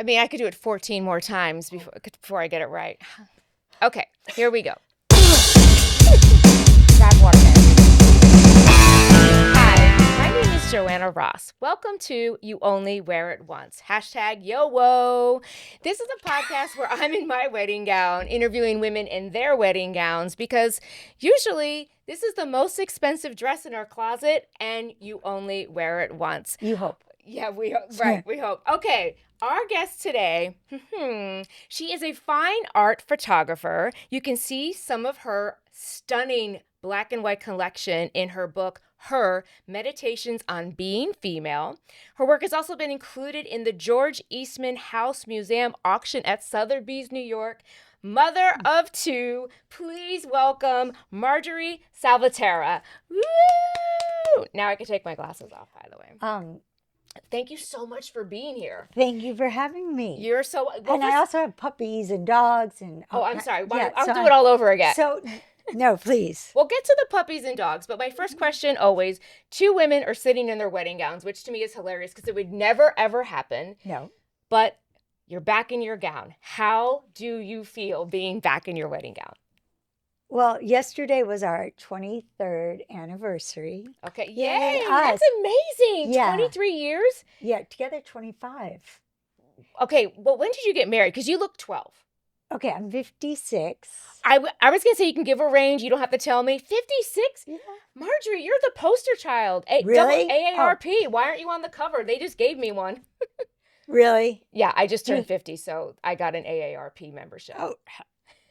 I mean, I could do it 14 more times before I get it right. Okay, here we go. Grab water. Hi, my name is Joanna Ross. Welcome to You Only Wear It Once. #YoWo. This is a podcast where I'm in my wedding gown interviewing women in their wedding gowns because usually this is the most expensive dress in our closet and you only wear it once. You hope. Yeah, we hope. Okay, our guest today, she is a fine art photographer. You can see some of her stunning black and white collection in her book, Her Meditations on Being Female. Her work has also been included in the George Eastman House Museum auction at Sotheby's, New York. Mother of two, please welcome Marjorie Salvaterra. Woo! Now I can take my glasses off, by the way. Thank you so much for being here. Thank you for having me. You're so... Well, and I also have puppies and dogs and... Oh, I'm sorry. I'll do it all over again. So, no, please. We'll get to the puppies and dogs, but my first question always, two women are sitting in their wedding gowns, which to me is hilarious because it would never, ever happen. No. But you're back in your gown. How do you feel being back in your wedding gown? Well, yesterday was our 23rd anniversary. Okay. Yay! That's amazing. Yeah. 23 years? Yeah, together 25. Okay, well, when did you get married? Because you look 12. Okay, I'm 56. I was going to say you can give a range. You don't have to tell me. 56? Yeah. Marjorie, you're the poster child. Really? AARP. Oh. Why aren't you on the cover? They just gave me one. Really? Yeah, I just turned 50, so I got an AARP membership. Oh,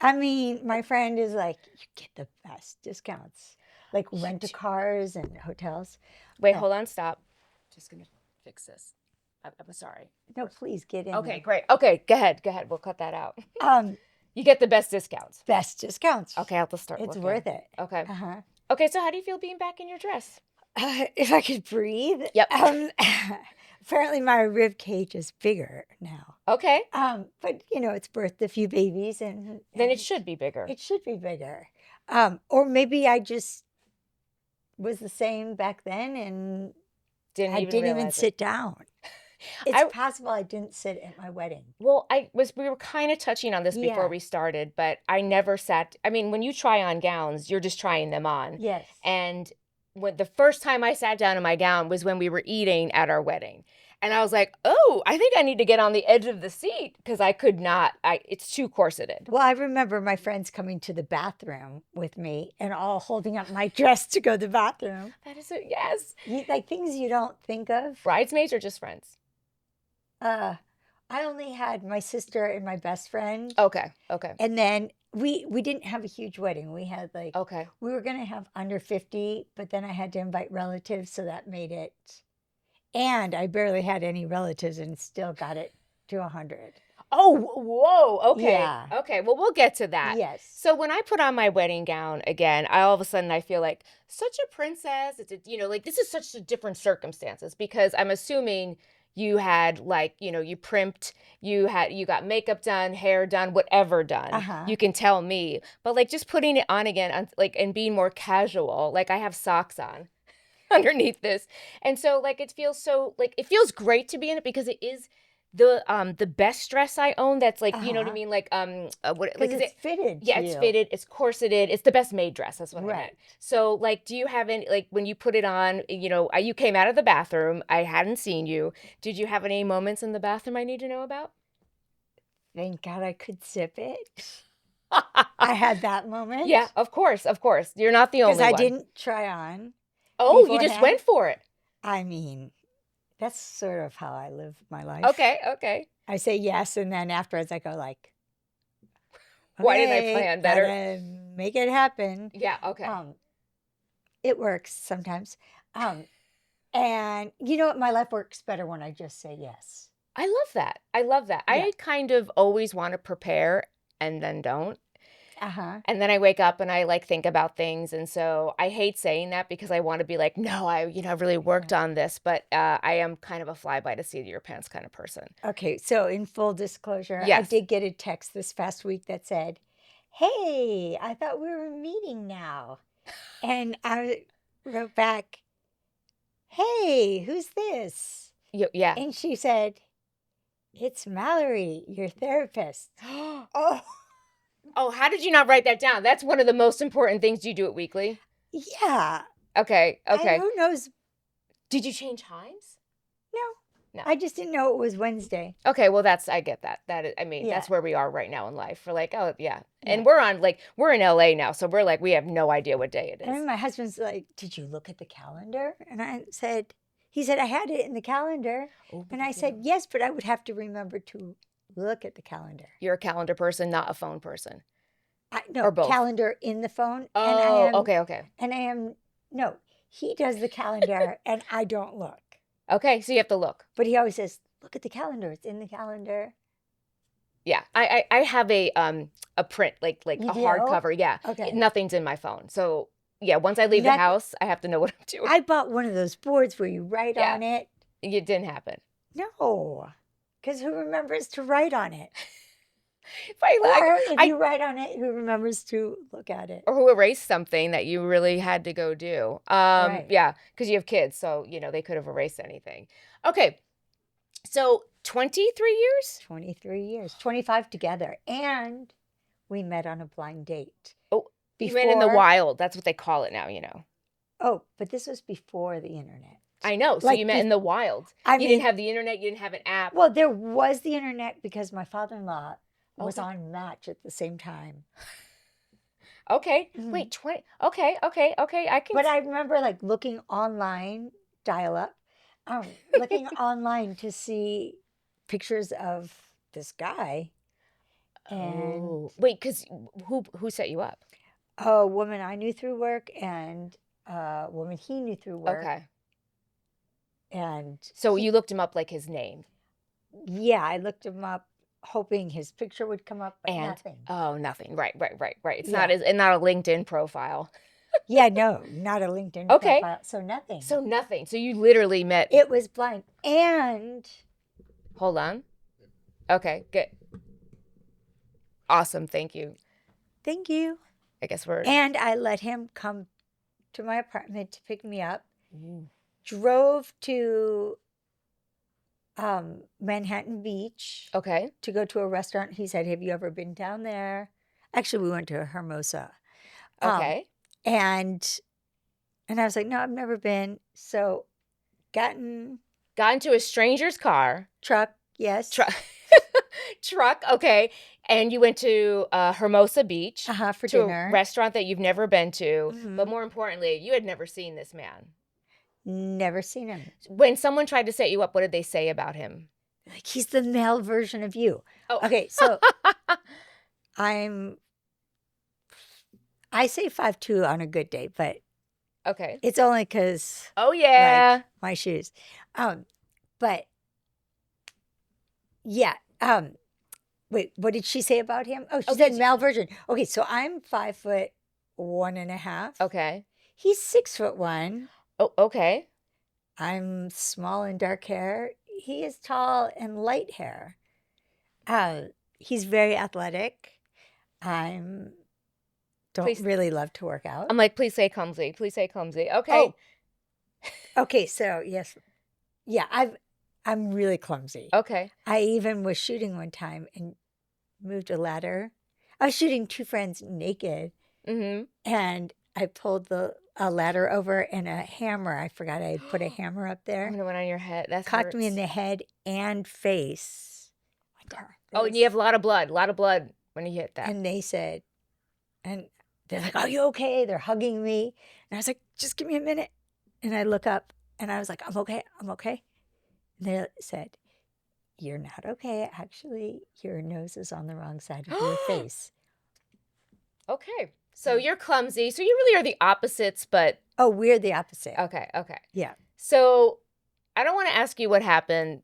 I mean, my friend is like, you get the best discounts, like rent-a-cars and hotels. Wait, hold on, stop. Just going to fix this. I'm sorry. No, please get in. Okay, great. Okay, go ahead. We'll cut that out. You get the best discounts. Best discounts. Okay, I'll just start It's looking. worth it. Okay. Uh-huh. Okay, so how do you feel being back in your dress? If I could breathe. Yep. Apparently my rib cage is bigger now. Okay. But it's birthed a few babies and then it should be bigger. It should be bigger. Or maybe I just was the same back then and I didn't even sit down. It's possible I didn't sit at my wedding. Well, we were kind of touching on this before we started, but I never sat. I mean, when you try on gowns, you're just trying them on. Yes. And the first time I sat down in my gown was when we were eating at our wedding. And I was like, oh, I think I need to get on the edge of the seat because I could not. It's too corseted. Well, I remember my friends coming to the bathroom with me and all holding up my dress to go to the bathroom. That is it. Yes. Like things you don't think of. Bridesmaids or just friends? I only had my sister and my best friend. Okay. And then we didn't have a huge wedding. We had we were going to have under 50, but then I had to invite relatives, so that made it. And I barely had any relatives and still got it to 100. Oh, whoa. Okay. Yeah. Okay. Well, we'll get to that. Yes. So when I put on my wedding gown again, all of a sudden I feel like such a princess. It's this is such a different circumstances because I'm assuming you had you primped, you got makeup done, hair done, whatever done. Uh-huh. You can tell me, but just putting it on again, and being more casual, I have socks on underneath this. And so it feels great to be in it because it is the best dress I own. That's you know what I mean? It's fitted. Yeah, it's fitted. It's corseted. It's the best made dress. That's what I meant. So do you have any, when you put it on, you came out of the bathroom. I hadn't seen you. Did you have any moments in the bathroom I need to know about? Thank God I could sip it. I had that moment. Yeah, of course. You're not the only one. Because I didn't try on. Oh, you just went for it. I mean, that's sort of how I live my life. Okay. I say yes, and then afterwards I go why didn't I plan better? Gotta make it happen. Yeah, okay. It works sometimes. And you know what? My life works better when I just say yes. I love that. Yeah. I kind of always want to prepare and then don't. Uh-huh. And then I wake up and I think about things. And so I hate saying that because I want to be no, I really worked on this, but I am kind of a fly by the seat of your pants kind of person. Okay. So in full disclosure, yes. I did get a text this past week that said, hey, I thought we were meeting now. And I wrote back, hey, who's this? Yeah. And she said, It's Mallory, your therapist. Oh. Oh, how did you not write that down? That's one of the most important things you do at Weekly. Yeah. Okay. Who knows? Did you change times? No. I just didn't know it was Wednesday. Okay, well I get that. That's where we are right now in life. We're like, oh yeah. And we're in LA now, so we're like, we have no idea what day it is. And my husband's like, did you look at the calendar? And he said, I had it in the calendar. Oh, and I said, yes, but I would have to remember to look at the calendar. You're a calendar person, not a phone person. No, or both. Calendar in the phone. Oh, okay. And he does the calendar and I don't look. Okay, so you have to look. But he always says, look at the calendar. It's in the calendar. Yeah, I have a print, like a hardcover. Yeah, okay. Nothing's in my phone. So, yeah, once I leave the house, I have to know what I'm doing. I bought one of those boards where you write on it. It didn't happen. No, because who remembers to write on it? If you write on it, who remembers to look at it? Or who erased something that you really had to go do. Right. Yeah, because you have kids, so, they could have erased anything. Okay, so 23 years? 23 years, 25 together, and we met on a blind date. Oh, you met in the wild. That's what they call it now, Oh, but this was before the internet. I know. So you met in the wild. You didn't have the internet. You didn't have an app. Well, there was the internet because my father-in-law was on Match at the same time. Okay. Mm-hmm. Wait, 20. Okay. I can. But I remember looking online, dial up, looking online to see pictures of this guy. And wait, because who set you up? A woman I knew through work and a woman he knew through work. Okay. And so you looked him up like his name? Yeah, I looked him up hoping his picture would come up, but nothing. Oh, nothing. Right. It's not a LinkedIn profile. Yeah, no, not a LinkedIn profile. So nothing. So you literally met. It was blind. And hold on. Okay, good. Awesome. Thank you. I guess And I let him come to my apartment to pick me up. Drove to Manhattan Beach. Okay. To go to a restaurant. He said, have you ever been down there? Actually, we went to Hermosa. Okay. And I was like, no, I've never been. So got into a stranger's car. Truck, yes. Truck, okay. And you went to Hermosa Beach. For dinner. A restaurant that you've never been to. Mm-hmm. But more importantly, you had never seen this man. Never seen him. When someone tried to set you up, what did they say about him? He's the male version of you. Oh. Okay, so I say 5'2" on a good day, but okay, it's only because my shoes. But yeah. Wait, what did she say about him? Oh, she said male version. Okay, so I'm 5'1.5". Okay, he's 6'1". Oh, okay. I'm small and dark hair. He is tall and light hair. He's very athletic. Don't really love to work out. I'm like, please say clumsy. Okay. Okay, so yes. Yeah, I'm really clumsy. Okay. I even was shooting one time and moved a ladder. I was shooting two friends naked. Mm-hmm. And I pulled a ladder over and a hammer. I forgot I had put a hammer up there. And it went on your head. That cocked me in the head and face. And you have a lot of blood when you hit that. And they said, and they're like, are you okay? They're hugging me. And I was like, just give me a minute. And I look up and I was like, I'm okay. And they said, you're not okay. Actually, your nose is on the wrong side of your face. Okay. So you're clumsy. So you really are the opposites, but... Oh, we're the opposite. Okay. Yeah. So I don't want to ask you what happened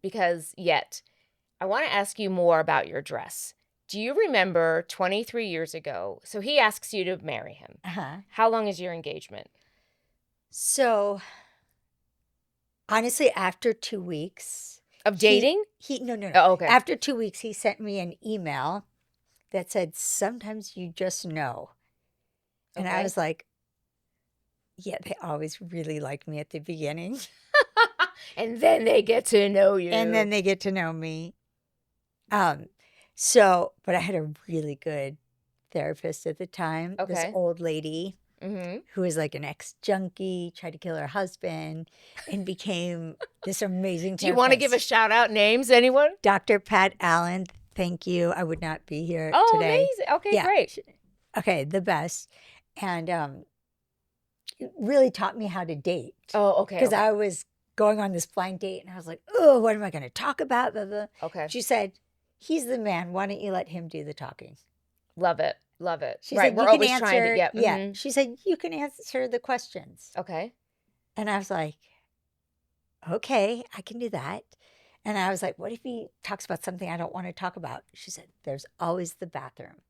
yet. I want to ask you more about your dress. Do you remember 23 years ago? So he asks you to marry him. Uh-huh. How long is your engagement? So, honestly, after 2 weeks... Of dating? No. Oh, okay. After 2 weeks, he sent me an email that said, sometimes you just know. And I was like, yeah, they always really liked me at the beginning. And then they get to know you. And then they get to know me. But I had a really good therapist at the time. This Okay. old lady Mm-hmm. who was like an ex-junkie, tried to kill her husband, and became this amazing Do you want to give a therapist. shout out names, anyone? Dr. Pat Allen, thank you. I would not be here Oh, today. amazing. Okay, great. Okay, the best. And it really taught me how to date. Oh, okay. Because I was going on this blind date and I was like, oh, what am I going to talk about? Blah, blah. Okay. She said, he's the man. Why don't you let him do the talking? Love it. Love it. She Right. said, We're you can always answer, trying to, yeah. yeah. Mhm. She said, you can answer the questions. Okay. And I was like, okay, I can do that. And I was like, what if he talks about something I don't want to talk about? She said, there's always the bathroom.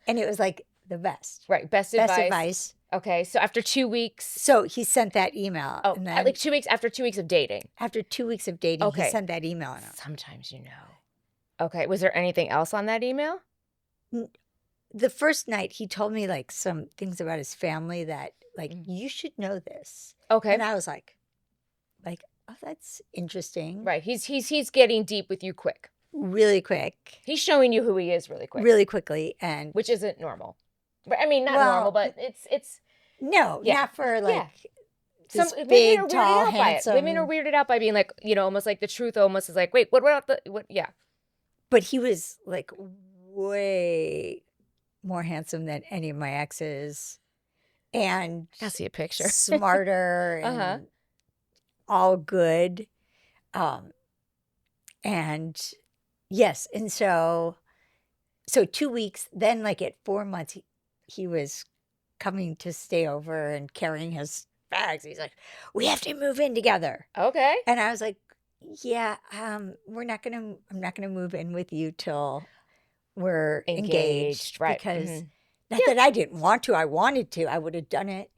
And it was like the best. Right. Best advice. Okay. So after 2 weeks. So he sent that email. Oh, and then like 2 weeks after 2 weeks of dating. after 2 weeks of dating, he sent that email. Sometimes you know. Okay. Was there anything else on that email? The first night he told me like some things about his family that like, you should know this. Okay. And I was like, oh, that's interesting. Right. He's getting deep with you quick. Really quick. He's showing you who he is really quick. Really quickly. And which isn't normal. I mean, not normal, but it's no, not for like this some big, women are tall, weirded out handsome. by it. Women are weirded out by being like, almost like the truth almost is like, wait, what about what? Yeah. But he was like way more handsome than any of my exes. And I see a picture. Smarter and all good. And yes. And so 2 weeks, then like at 4 months, he was coming to stay over and carrying his bags. He's like, we have to move in together. Okay. And I was like, yeah, I'm not going to move in with you till we're engaged. Right. Because not that I didn't want to, I wanted to, I would have done it,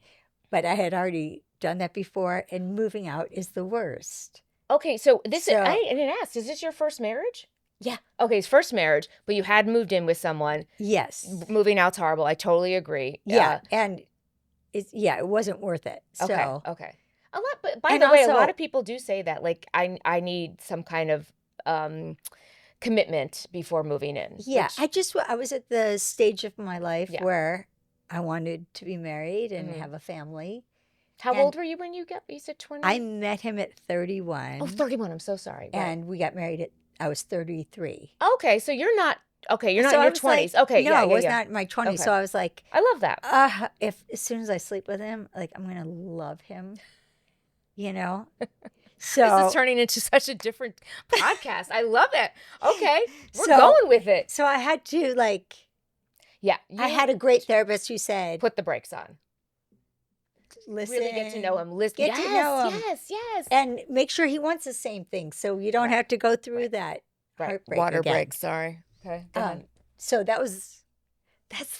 but I had already done that before, and moving out is the worst. Okay. So I didn't ask, is this your first marriage? Yeah. Okay, it's first marriage, but you had moved in with someone. Yes. Moving out's horrible. I totally agree. Yeah. And it wasn't worth it. So. Okay. But by the way, a lot of people do say that, like, I need some kind of commitment before moving in. Yeah. I was at the stage of my life where I wanted to be married and have a family. How old were you when you said 20? I met him at 31. Oh, 31. I'm so sorry. Right. And we got married I was 33. Okay, so you're not in your 20s. Like, okay, no, I was not in my 20s. Okay. So I was like, I love that. As soon as I sleep with him, like, I'm going to love him, So this is turning into such a different podcast. I love it. Okay, we're going with it. So I had to I had a great therapist who said, put the brakes on. Listen, really get to know him. Get to know him. Yes. And make sure he wants the same thing, so you don't have to go through that heartbreak water again. break. Sorry. Okay. Go ahead. So that's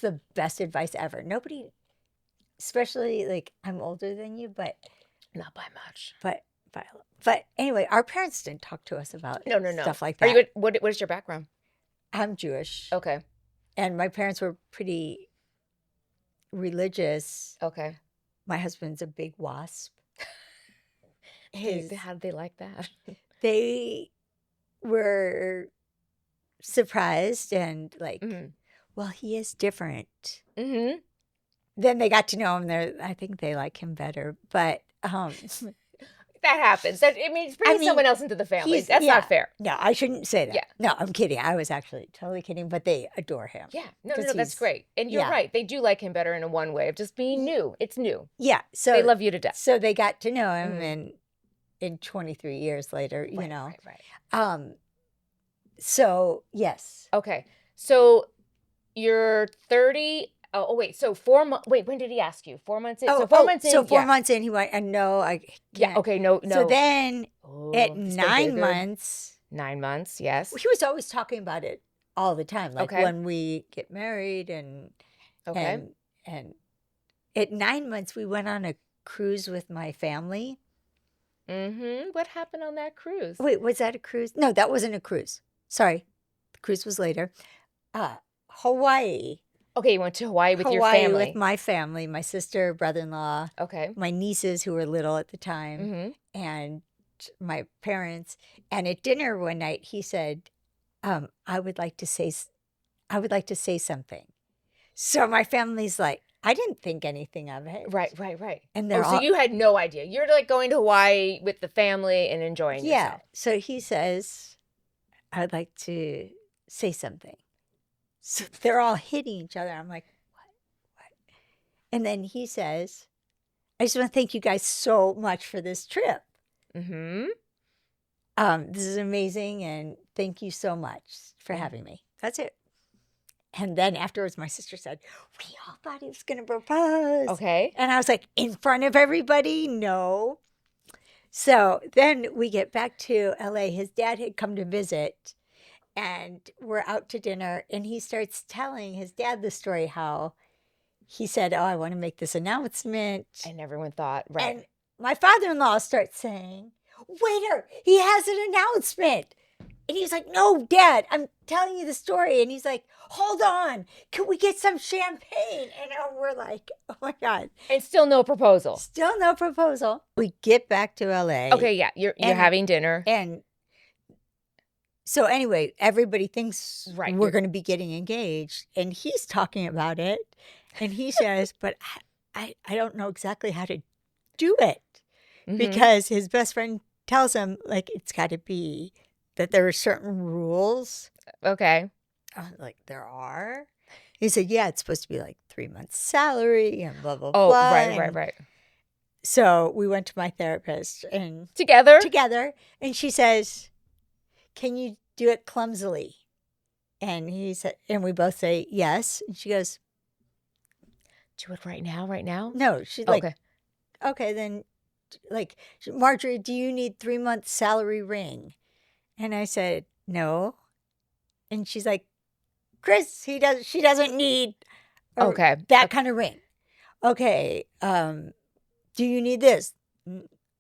the best advice ever. Nobody, especially like I'm older than you, but not by much. But anyway, our parents didn't talk to us about stuff like that. Are you? What is your background? I'm Jewish. Okay. And my parents were pretty religious. Okay. My husband's a big WASP. How did they like that? They were surprised and like, well, he is different. Mm-hmm. Then they got to know him. I think they like him better. But that happens. It's bringing someone else into the family. That's not fair. No, I shouldn't say that. Yeah. No, I'm kidding. I was actually totally kidding, but they adore him. Yeah. No, that's great. And you're right. They do like him better in one way of just being new. It's new. Yeah. So they love you to death. So they got to know him and in 23 years later, Right. So, yes. Okay. So you're 30. Oh, wait. So 4 months. Wait, when did he ask you? 4 months in? So 4 months in. So 4 months in, he went, and no, I can't. Yeah. Okay. No. So then at 9 months. 9 months. Yes. He was always talking about it all the time. Like when we get married and at 9 months, we went on a cruise with my family. Mm-hmm. What happened on that cruise? Wait, was that a cruise? No, that wasn't a cruise. Sorry. The cruise was later. Hawaii. Okay, you went to Hawaii with your family. With my family, my sister, brother-in-law. Okay. My nieces who were little at the time. And my parents. And at dinner one night, he said, I would like to say something. So my family's like, I didn't think anything of it. Right. And So you had no idea. You're like going to Hawaii with the family and enjoying yourself. So he says, I would like to say something. So they're all hitting each other. I'm like, what? And then he says, I just want to thank you guys so much for this trip. Mm-hmm. This is amazing, and thank you so much for having me. That's it. And then afterwards, my sister said, we all thought he was going to propose. Okay. And I was like, in front of everybody? No. So then we get back to LA. His dad had come to visit, and we're out to dinner. And he starts telling his dad the story how he said, oh, I want to make this announcement. And everyone thought, right. And my father-in-law starts saying, waiter, he has an announcement. And he's like, no, Dad, I'm telling you the story. And he's like, hold on, can we get some champagne? And we're like, oh my God. And still no proposal. Still no proposal. We get back to LA. Okay, yeah, you're having dinner. And so anyway, everybody thinks we're going to be getting engaged. And he's talking about it. And he says, but I don't know exactly how to do it. Mm-hmm. Because his best friend tells him, like, it's got to be that there are certain rules. Okay. Like, there are? He said, yeah, it's supposed to be like 3 months salary and blah, blah, blah. Oh, right. So we went to my therapist and Together. And she says, can you do it clumsily? And he said, and we both say yes. And she goes, do it right now? No, she's like, okay, then, like, Marjorie, do you need 3 months salary ring? And I said, no. And she's like, Chris, she doesn't need that kind of ring. Okay. Do you need this?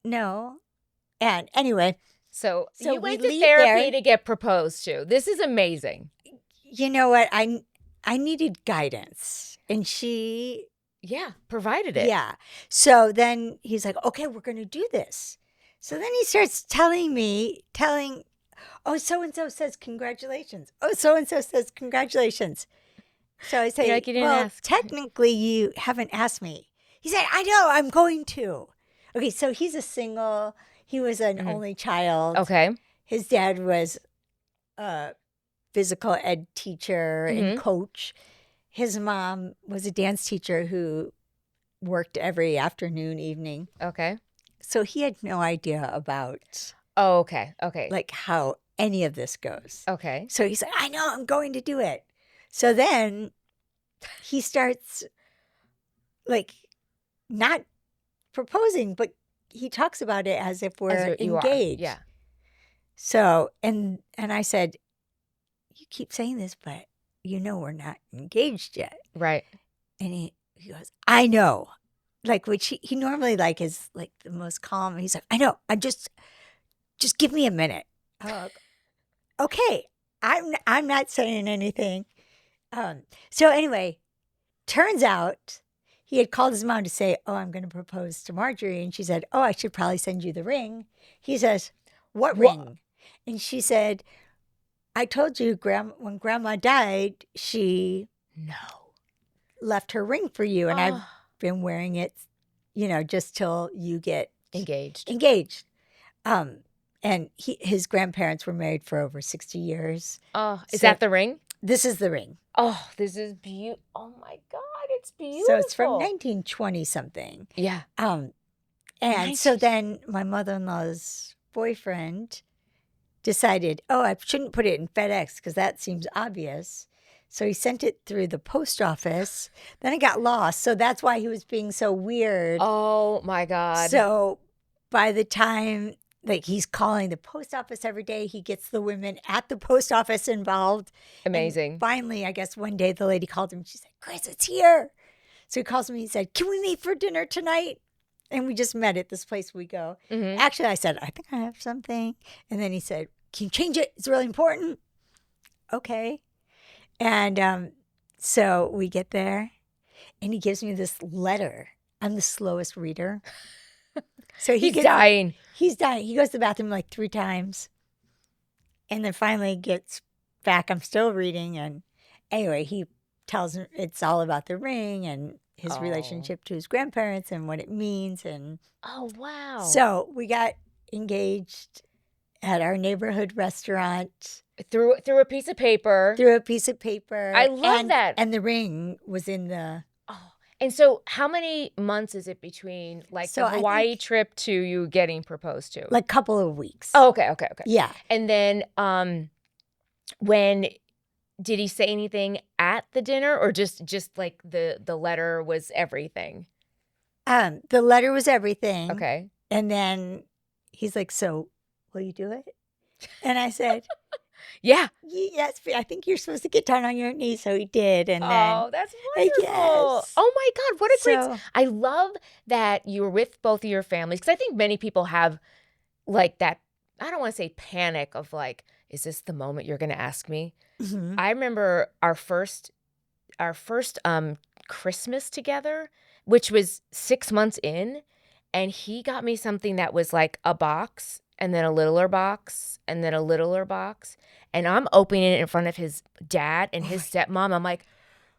No. And anyway. So you went to therapy to get proposed to. This is amazing. You know what? I needed guidance. And she provided it. Yeah. So then he's like, okay, we're going to do this. So then he starts telling, oh, so-and-so says congratulations. Oh, so-and-so says congratulations. So I say, like you didn't well, ask. Technically you haven't asked me. He said, I know, I'm going to. Okay, so he was an only child. Okay. His dad was a physical ed teacher and coach. His mom was a dance teacher who worked every afternoon, evening. Okay. So he had no idea about okay. Like how any of this goes. Okay. So he's like, I know, I'm going to do it. So then he starts like not proposing, but he talks about it as if we're engaged. Yeah. So, and I said, you keep saying this, but you know we're not engaged yet. Right. And he goes, I know. Like, which he normally like is like the most calm. He's like, I know. I just give me a minute. Okay. I'm not saying anything. So anyway, turns out he had called his mom to say, oh, I'm going to propose to Marjorie. And she said, oh, I should probably send you the ring. He says, what ring? And she said, I told you when Grandma died, she left her ring for you. And I've been wearing it, just till you get engaged. And his grandparents were married for over 60 years. Oh, is that the ring? This is the ring. Oh, this is beautiful. Oh my God, it's beautiful. So it's from 1920 something. Yeah. And so then my mother-in-law's boyfriend decided, oh, I shouldn't put it in FedEx because that seems obvious. So he sent it through the post office. Then it got lost. So that's why he was being so weird. Oh my God. So by the time he's calling the post office every day, he gets the women at the post office involved. Amazing. And finally, I guess one day the lady called him. She said, Chris, it's here. So he calls me. He said, can we meet for dinner tonight? And we just met at this place we go. Mm-hmm. Actually, I said, I think I have something. And then he said, can you change it? It's really important. Okay. And so we get there and he gives me this letter. I'm the slowest reader. So he's dying. He's dying. He goes to the bathroom like 3 times and then finally gets back, I'm still reading. And anyway, he tells me it's all about the ring and his relationship to his grandparents and what it means. And oh, wow. So we got engaged at our neighborhood restaurant. Through a piece of paper. Through a piece of paper. I love that. And the ring was in the... Oh. And so how many months is it between like the Hawaii trip to you getting proposed to? Like a couple of weeks. Oh, okay. Yeah. And then when did he say anything at the dinner, or just like the letter was everything? The letter was everything. Okay. And then he's like, so will you do it? And I said, yeah. Yes, I think you're supposed to get down on your knees. So he did. And then, that's wonderful. Yes. Oh my God, what a great... I love that you were with both of your families, because I think many people have like that, I don't want to say panic of like, is this the moment you're going to ask me? Mm-hmm. I remember our first Christmas together, which was 6 months in, and he got me something that was like a box and then a littler box and then a littler box. And I'm opening it in front of his dad and his stepmom. I'm like,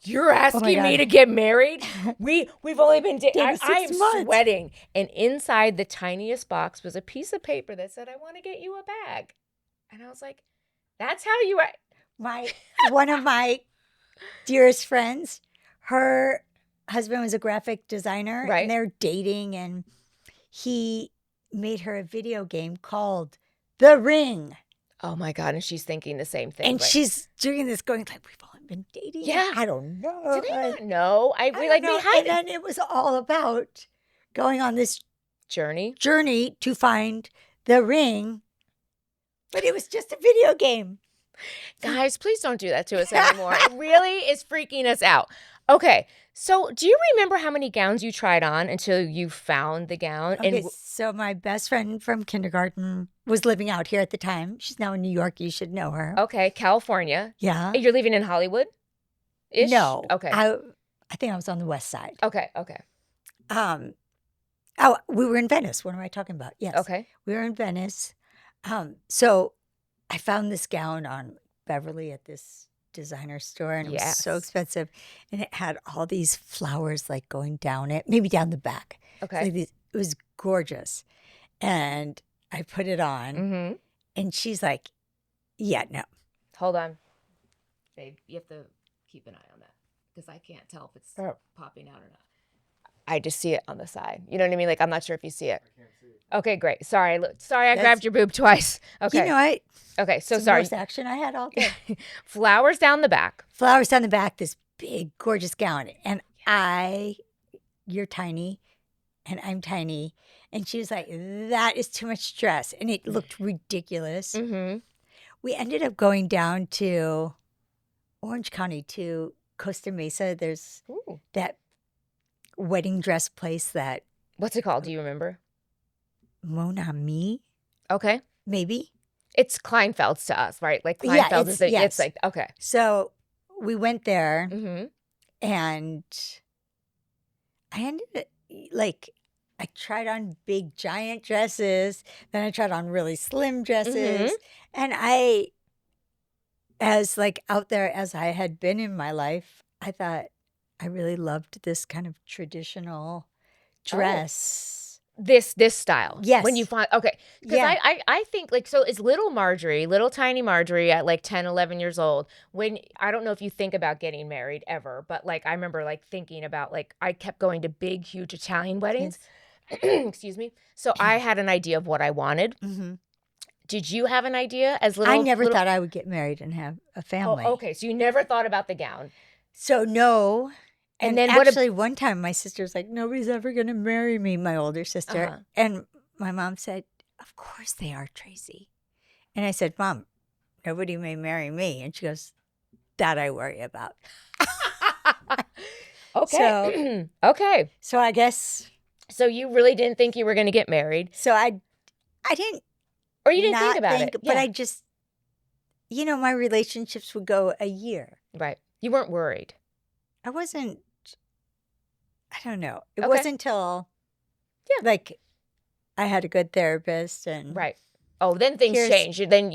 you're asking me to get married? We've only been dating. I am sweating. And inside the tiniest box was a piece of paper that said, I want to get you a bag. And I was like, that's how you... One of my dearest friends, her husband was a graphic designer. Right. And they're dating, and he made her a video game called The Ring. Oh my God. And she's thinking the same thing. And she's doing this going like, we've only been dating. Yeah. I don't know. Did I not know? I don't know. And then it was all about going on this journey to find the ring. But it was just a video game. Guys, please don't do that to us anymore. It really is freaking us out. Okay, so do you remember how many gowns you tried on until you found the gown? Okay, so my best friend from kindergarten was living out here at the time. She's now in New York. You should know her. Okay, California. Yeah. You're living in Hollywood-ish? No. Okay. I think I was on the west side. Okay. We were in Venice. What am I talking about? Yes. Okay. We were in Venice. So I found this gown on Beverly at this designer store, and it was so expensive, and it had all these flowers like going down it, maybe down the back. Okay. It was gorgeous, and I put it on, and she's like, yeah, no. Hold on. Babe, you have to keep an eye on that, because I can't tell if it's popping out or not. I just see it on the side. You know what I mean? Like, I'm not sure if you see it. I can't see it. Okay, great. Sorry, I grabbed your boob twice. Okay. You know what? Okay, so It's the sorry. most action I had all day. Flowers down the back. Flowers down the back, this big, gorgeous gown. And you're tiny, and I'm tiny. And she was like, that is too much dress. And it looked ridiculous. Mm-hmm. We ended up going down to Orange County, to Costa Mesa. There's that wedding dress place that... What's it called? Do you remember? Mon Ami? Okay. Maybe. It's Kleinfeld's to us, right? Like Kleinfeld is it's like, okay. So we went there, and I ended up, like, I tried on big giant dresses, then I tried on really slim dresses, and as like out there as I had been in my life, I thought I really loved this kind of traditional dress. This style. Yes. When you find, okay. Because I think like, so is little tiny Marjorie at like 10, 11 years old, when, I don't know if you think about getting married ever, but like, I remember like thinking about like, I kept going to big, huge Italian weddings. Excuse me. So I had an idea of what I wanted. Did you have an idea as little? I never thought I would get married and have a family. Oh, okay. So you never thought about the gown. So no. And then actually, one time my sister was like, nobody's ever going to marry me, my older sister. And my mom said, of course they are, Tracy. And I said, Mom, nobody may marry me. And she goes, that I worry about. Okay. Okay. So I guess. So you really didn't think you were going to get married. So I didn't. Or you didn't think about it. But I just, my relationships would go a year. Right. You weren't worried. I wasn't. I don't know. It wasn't until, like, I had a good therapist and... Right. Oh, then things changed. Then,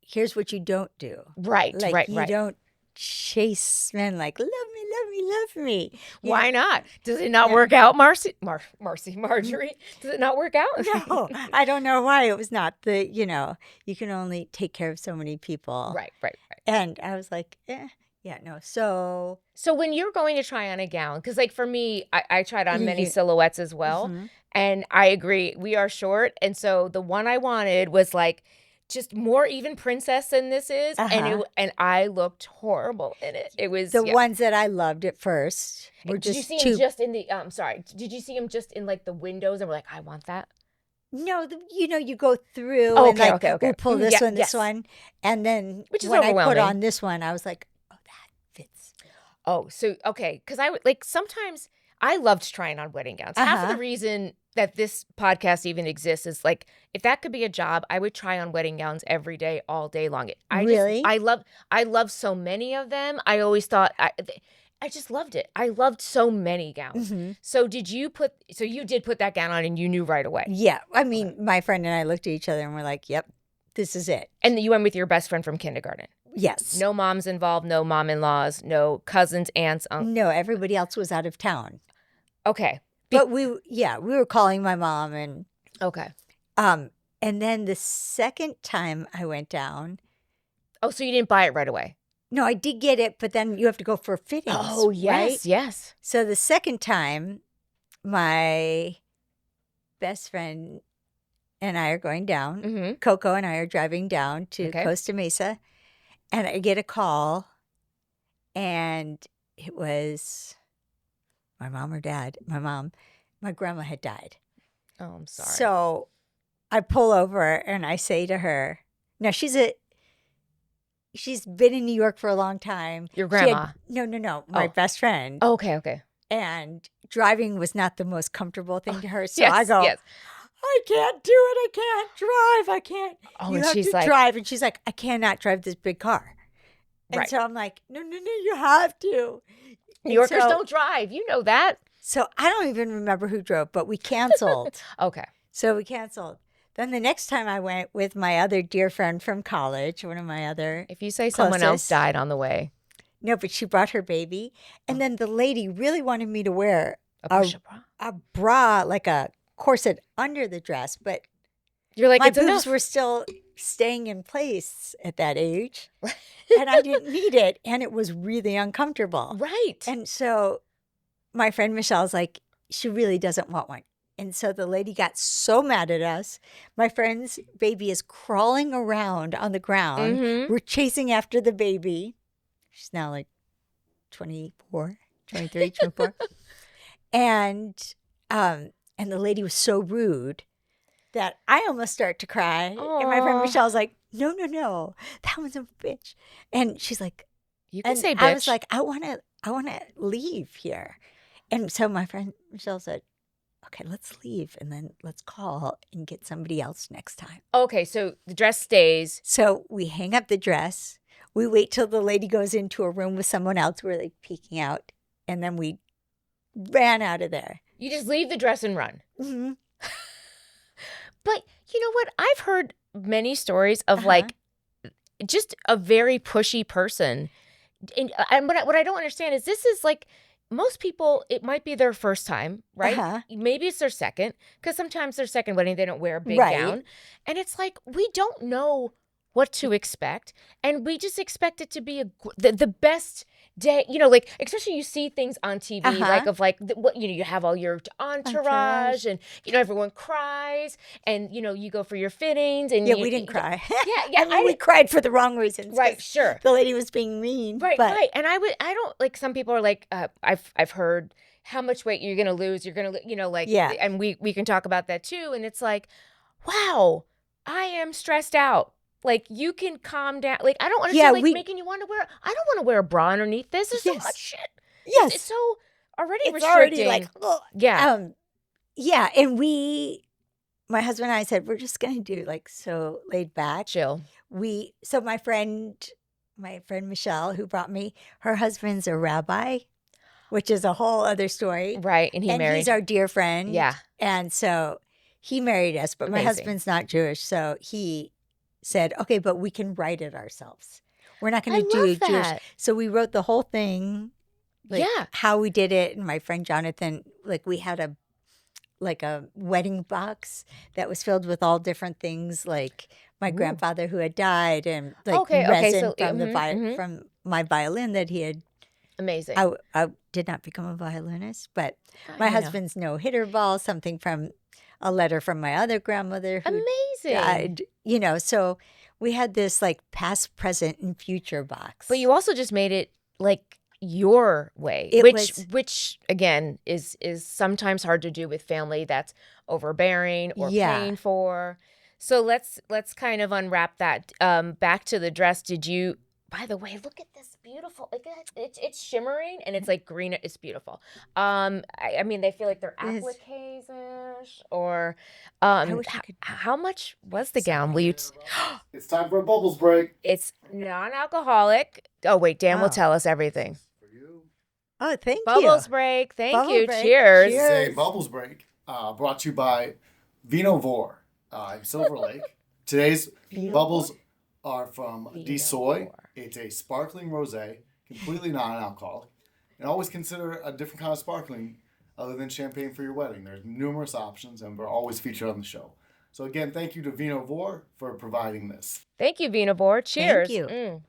here's what you don't do. Right, like right. You don't chase men like, love me, love me, love me. Why not? Does it not work out, Marjorie? Does it not work out? No, I don't know why. It was not you can only take care of so many people. Right. And I was like, yeah, no. So when you're going to try on a gown, because like for me, I tried on many silhouettes as well. Mm-hmm. And I agree, we are short. And so the one I wanted was like just more even princess than this is. And I looked horrible in it. It was the ones that I loved at first were Did you see him just in the did you see him just in like the windows and we're like, I want that? No, you go through okay. We'll pull this one. And then which is when I overwhelming. put on this one, I was like, oh, that fits. Oh, so, okay. Because I would like sometimes I loved trying on wedding gowns. Half of the reason that this podcast even exists is like, if that could be a job, I would try on wedding gowns every day, all day long. I love so many of them. I always thought I just loved it. I loved so many gowns. Mm-hmm. So you did put that gown on and you knew right away? Yeah. I mean, my friend and I looked at each other and we're like, yep, this is it. And you went with your best friend from kindergarten? Yes. No moms involved, no mom-in-laws, no cousins, aunts, uncles? No, everybody else was out of town. Okay. But we were calling my mom and... Okay. And then the second time I went down... Oh, so you didn't buy it right away? No, I did get it, but then you have to go for fittings. Oh, yes, right? Yes. So the second time, my best friend and I are going down. Mm-hmm. Coco and I are driving down to Costa Mesa. And I get a call, and it was my mom or dad. My grandma had died. Oh, I'm sorry. So I pull over, and I say to her, now she's been in New York for a long time. Your grandma? No. My best friend. Oh, okay. And driving was not the most comfortable thing to her. So yes, I go, yes. I can't do it. I can't drive. I can't. Oh, you and have she's to like, drive. And she's like, I cannot drive this big car. And right. so I'm like, no, you have to. New Yorkers don't drive. You know that. So I don't even remember who drove, but we canceled. Okay. So we canceled. Then the next time I went with my other dear friend from college, one of my other If you say someone else died on the way. No, but she brought her baby. And then the lady really wanted me to wear a bra, like a corset under the dress. But you're like, my boobs were still staying in place at that age. And I didn't need it. And it was really uncomfortable. Right. And so my friend Michelle's like, she really doesn't want one. And so the lady got so mad at us. My friend's baby is crawling around on the ground. Mm-hmm. We're chasing after the baby. She's now like 24. And the lady was so rude that I almost start to cry. Aww. And my friend Michelle's like, no, that one's a bitch. And she's like, you can say bitch. I was like, I want to leave here. And so my friend Michelle said, okay, let's leave and then let's call and get somebody else next time. Okay, so the dress stays. So we hang up the dress. We wait till the lady goes into a room with someone else. We're like peeking out. And then we ran out of there. You just leave the dress and run. Mm-hmm. But you know what? I've heard many stories of like just a very pushy person. And what I don't understand is this is like, most people, it might be their first time, right? Uh-huh. Maybe it's their second, because sometimes their second wedding, they don't wear a big gown. And it's like, we don't know what to expect. And we just expect it to be the best day, like, especially you see things on TV, like of like, you have all your entourage and, everyone cries and, you go for your fittings. And we didn't cry. Yeah. I mean, we cried for the wrong reasons. Right, sure. The lady was being mean. Right. And I don't, like, some people are like, I've heard how much weight you're going to lose. You're going to, and we can talk about that too. And it's like, wow, I am stressed out. Like, you can calm down. Like, I don't understand, making you want to wear, I don't want to wear a bra underneath this. There's so much shit. Yes. It's so already restricting. Already like, ugh. Yeah. And my husband and I said, we're just going to do like so laid back. Chill. So my friend Michelle, who brought me, her husband's a rabbi, which is a whole other story. Right. And he's our dear friend. Yeah. And so he married us, but my husband's not Jewish. So he said, okay, but we can write it ourselves. We're not going to do Jewish. So we wrote the whole thing, like how we did it. And my friend Jonathan, like we had a wedding box that was filled with all different things, like my grandfather who had died, and like resin from from my violin that he had. Amazing. I did not become a violinist, but my husband's no-hitter ball, something from a letter from my other grandmother who died. You know, so we had this like past, present, and future box. But you also just made it like your way, which again is sometimes hard to do with family that's overbearing or paying for. So let's kind of unwrap that. Back to the dress. Did you? By the way, look at this beautiful. Like it's shimmering and it's like green. It's beautiful. I mean, they feel like they're appliques-ish or. How much was the gown? Will you? It's time for a bubbles break. It's non-alcoholic. Oh wait, Dan will tell us everything. Oh, thank you. Bubbles break. Thank you. Cheers. Say bubbles break. Brought to you by Vino Vor in Silver Lake. Today's bubbles are from DeSoy. It's a sparkling rosé, completely non-alcoholic. And always consider a different kind of sparkling other than champagne for your wedding. There's numerous options, and we're always featured on the show. So again, thank you to Vino Vor for providing this. Thank you, Vino Vor. Cheers. Thank you.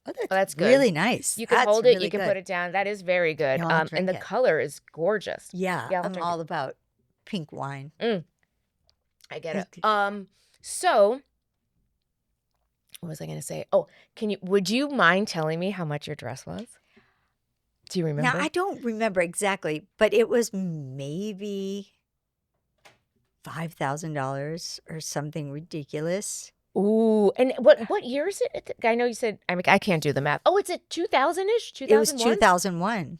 Oh, that's good. Really nice. You can hold it. You can put it down. That is very good. And the color is gorgeous. Yeah, I'm all about pink wine. I get it. So, what was I going to say? Oh, would you mind telling me how much your dress was? Do you remember? Now, I don't remember exactly, but it was maybe $5,000 or something ridiculous. Ooh, and what year is it? I know you said, I can't do the math. Oh, it's a 2000-ish? 2001? It was 2001.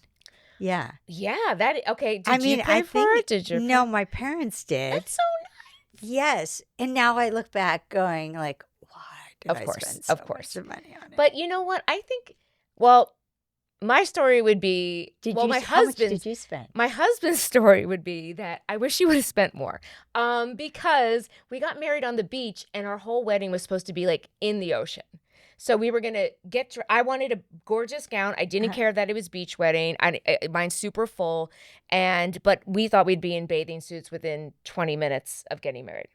Yeah. Yeah, okay. Did you pay for it? Did you? No, my parents did. That's so nice. Yes. And now I look back going like, why did I spend so much money on it? But you know what? I think, my story would be, how much did you spend? My husband's story would be that I wish he would have spent more because we got married on the beach and our whole wedding was supposed to be like in the ocean. So we were going to I wanted a gorgeous gown. I didn't care that it was beach wedding. Mine's super full. But we thought we'd be in bathing suits within 20 minutes of getting married.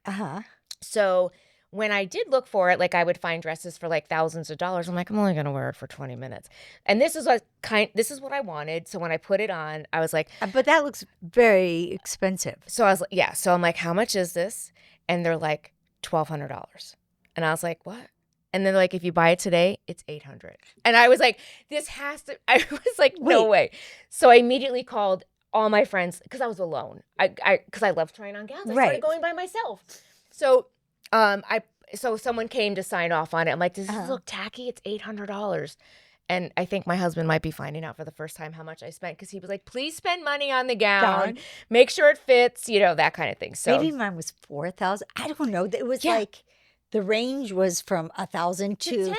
So when I did look for it, like I would find dresses for like thousands of dollars. I'm like, I'm only going to wear it for 20 minutes. And this is what I wanted. So when I put it on, I was like, but that looks very expensive. So I was like, yeah. So I'm like, how much is this? And they're like $1,200. And I was like, what? And then like, if you buy it today, it's $800. And I was like, I was like, no way. So I immediately called all my friends because I was alone. Because I love trying on gowns. I started going by myself. So so someone came to sign off on it. I'm like, does this look tacky? It's $800. And I think my husband might be finding out for the first time how much I spent because he was like, please spend money on the gown. Make sure it fits, that kind of thing. So maybe mine was $4,000. I don't know. It was like the range was from $1,000 to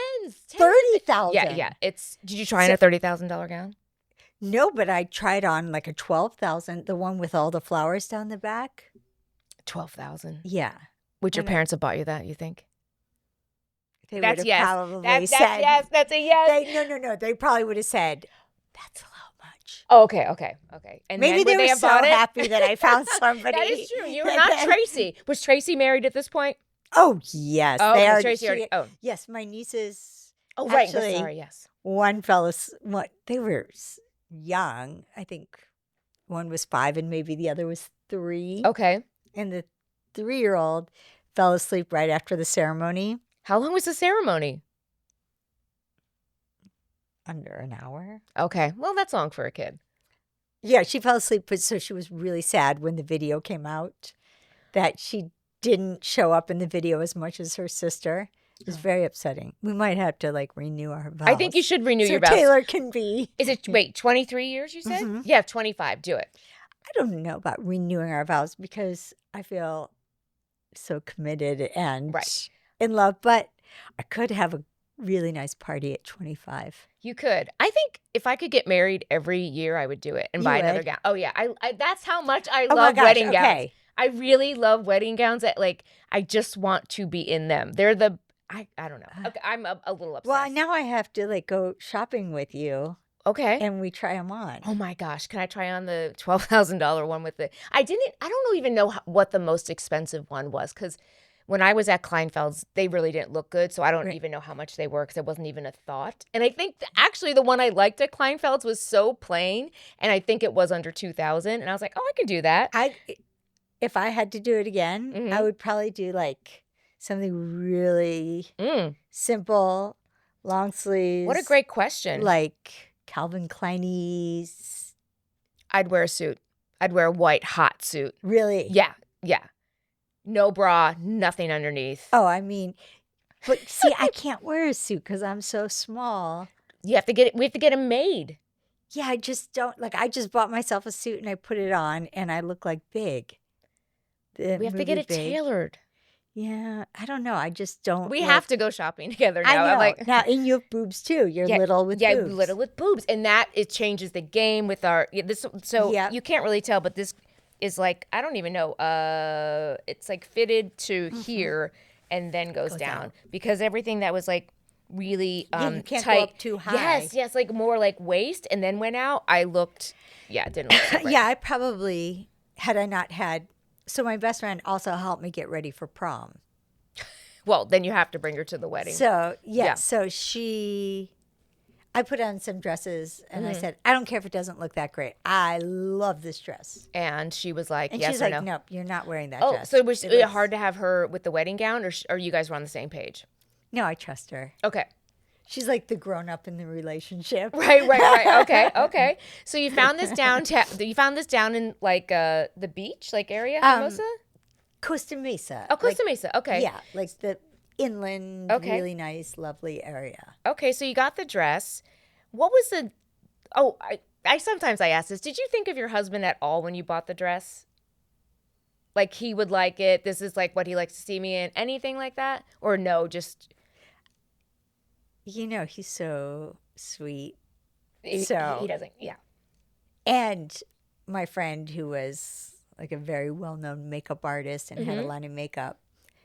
$30,000. Yeah. Did you try on a $30,000 gown? No, but I tried on like a $12,000, the one with all the flowers down the back. $12,000. Yeah. Would your parents have bought you that, you think? That's yes. Probably said, yes. That's a yes. No. They probably would have said, that's a lot much. Oh, okay. And maybe they were so happy that I found somebody. That is true. You were not Tracy. Was Tracy married at this point? Oh, yes. Oh, okay. Tracy already. Oh. Yes, my nieces. Oh, right. Sorry, yes. One fellas, they were young. I think one was 5 and maybe the other was 3. Okay. And the 3-year-old fell asleep right after the ceremony. How long was the ceremony? Under an hour. Okay. Well, that's long for a kid. Yeah, she fell asleep, but so she was really sad when the video came out that she didn't show up in the video as much as her sister. It was very upsetting. We might have to renew our vows. I think you should renew your vows. Taylor can be. Is it, 23 years you said? Mm-hmm. Yeah, 25. Do it. I don't know about renewing our vows because I feel so committed and in love, but I could have a really nice party at 25. You could. I think if I could get married every year, I would do it and buy another gown. Oh yeah, I that's how much I love wedding gowns. I really love wedding gowns that like I just want to be in them. They're the I don't know. Okay, I'm a little obsessed. Well, now I have to like go shopping with you. Okay. And we try them on. Oh my gosh, can I try on the $12,000 one with the I don't even know what the most expensive one was cuz when I was at Kleinfeld's, they really didn't look good, so I don't even know how much they were because it wasn't even a thought. And I think actually the one I liked at Kleinfeld's was so plain, and I think it was under $2,000, and I was like, oh, I can do that. If I had to do it again, I would probably do like something really simple, long sleeves. What a great question. Like Calvin Klein's. I'd wear a suit. I'd wear a white hot suit. Really? Yeah. No bra, nothing underneath. Oh, I mean, but see, I can't wear a suit because I'm so small. We have to get them made. Yeah, I just don't like. I just bought myself a suit and I put it on, and I look like Big. We have to get it tailored. Yeah, I don't know. I just don't. We have to go shopping together now. I know. I'm like, now, and you have boobs too. You're little with boobs. Yeah, little with boobs, and that it changes the game with our this. So you can't really tell, but this is like I don't even know. It's like fitted to here and then goes down because everything that was like really you can't tight, go up too high. Yes, like more like waist, and then went out. I looked, it didn't look so great. Yeah, I probably had I not had. So my best friend also helped me get ready for prom. Well, then you have to bring her to the wedding. So so I put on some dresses and I said, I don't care if it doesn't look that great. I love this dress. And she was like, and yes she's or like, no? nope, you're not wearing that Oh, dress. so was it hard to have her with the wedding gown, or you guys were on the same page? No, I trust her. Okay. She's like the grown up in the relationship. Right. Okay. So you found this down in like the beach like area, Hermosa? Costa Mesa. Oh, Costa Mesa. Okay. Yeah, like the inland, really nice, lovely area. Okay, so you got the dress. What was the? Oh, I sometimes I ask this. Did you think of your husband at all when you bought the dress? Like he would like it. This is like what he likes to see me in. Anything like that, or no? Just. You know, he's so sweet. He doesn't. Yeah. And my friend, who was like a very well-known makeup artist and had a line of makeup,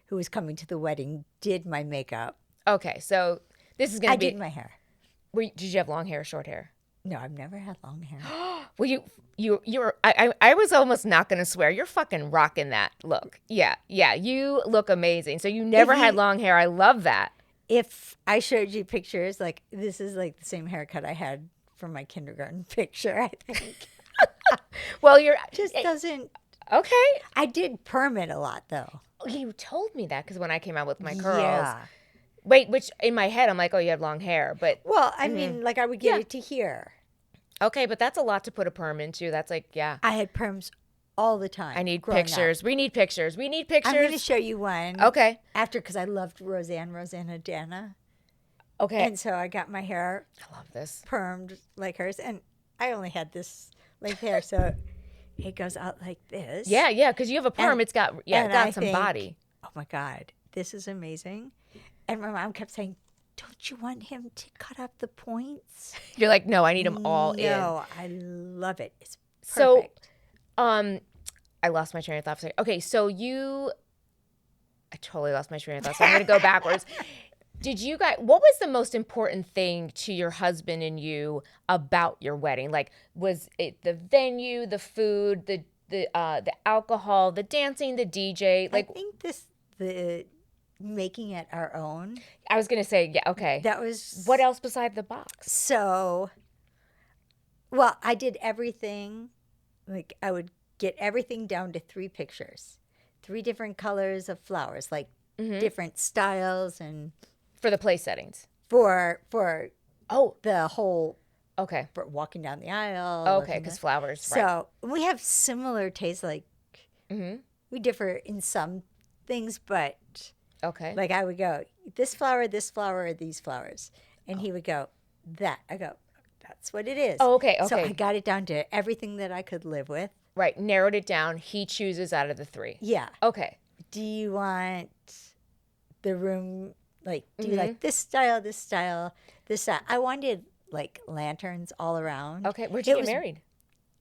who was coming to the wedding, did my makeup. Okay, so this is gonna be. I did my hair. Did you have long hair or short hair? No, I've never had long hair. Well, you were. I was almost not gonna swear. You're fucking rocking that look. Yeah. You look amazing. So you never had long hair. I love that. If I showed you pictures, like this is like the same haircut I had for my kindergarten picture, I think. Well, you're just doesn't. Okay. I did perm it a lot though. You told me that because when I came out with my curls. Yeah. Wait, which in my head I'm like, oh, you have long hair, but. Well, I mean, like I would get it to here. Okay, but that's a lot to put a perm into. That's like, yeah. I had perms all the time. I need pictures. We need pictures. I'm going to show you one. Okay. After, because I loved Rosanna Dana. Okay. And so I got my hair. I love this. Permed like hers. And I only had this length hair, so it goes out like this. Yeah, because you have a perm. It's got some body. Oh my God, this is amazing. And my mom kept saying, don't you want him to cut up the points? You're like, no, I need them all in. No, I love it. It's perfect. So, I lost my train of thought. Okay, so I totally lost my train of thought. So I'm going to go backwards. What was the most important thing to your husband and you about your wedding? Like, was it the venue, the food, the alcohol, the dancing, the DJ? Like, I think the making it our own. I was going to say, yeah, okay. That was... What else beside the box? So, well, I did everything. Like, I would get everything down to 3 pictures. 3 different colors of flowers, like different styles and... For the place settings. For the whole... Okay. For walking down the aisle. Okay, because flowers, So, we have similar tastes, like... We differ in some things, but... Okay. Like I would go, this flower, or these flowers. And he would go, that. I go, that's what it is. Oh, okay. So I got it down to everything that I could live with. Right. Narrowed it down. He chooses out of the 3. Yeah. Okay. Do you want the room, like, do you like this style? I wanted, like, lanterns all around. Okay. Where'd you get married?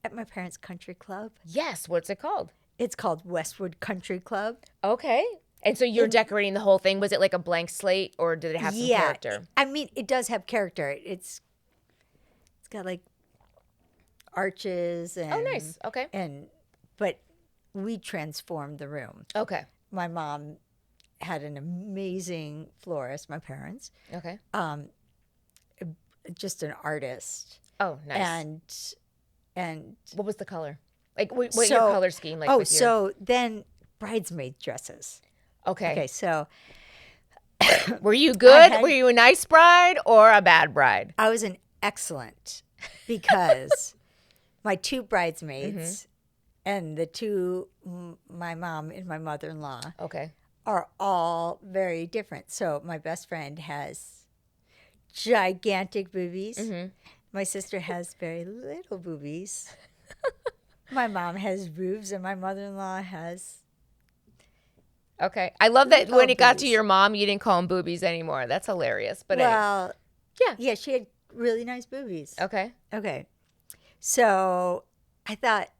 At my parents' country club. Yes. What's it called? It's called Westwood Country Club. Okay. And so you're decorating the whole thing. Was it like a blank slate or did it have some character? I mean, it does have character. It's got like arches and nice. Okay. But we transformed the room. Okay. My mom had an amazing florist, my parents. Okay. Just an artist. Oh, nice. And what was the color? Like what your color scheme like? So then bridesmaid dresses. Okay, so were you good? Were you a nice bride or a bad bride? I was an excellent because my two bridesmaids and the two, my mom and my mother-in-law, are all very different. So my best friend has gigantic boobies. My sister has very little boobies. My mom has boobs and my mother-in-law has... Okay. I love that when it got to your mom, you didn't call them boobies anymore. That's hilarious. But well, yeah, she had really nice boobies. Okay. So I thought,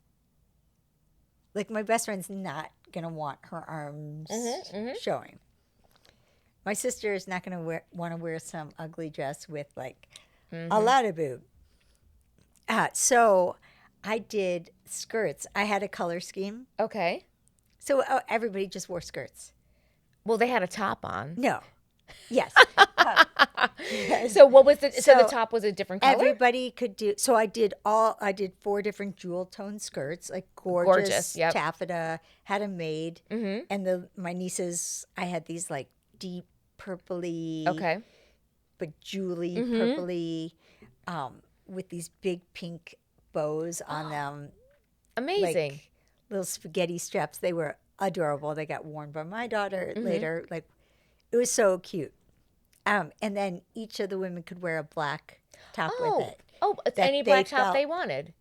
like, my best friend's not going to want her arms showing. My sister is not going to want to wear some ugly dress with, like, a lot of boob. So I did skirts. I had a color scheme. Okay. So everybody just wore skirts. Well, they had a top on. No. Yes. So what was the so the top was a different color? Everybody could do. So I did 4 different jewel tone skirts, like gorgeous taffeta, had them made. And my nieces, I had these like deep purpley, but jewelly purpley, with these big pink bows on them. Amazing. Like little spaghetti straps. They were adorable. They got worn by my daughter later. Like, it was so cute. And then each of the women could wear a black top with it. Oh, any black top they wanted.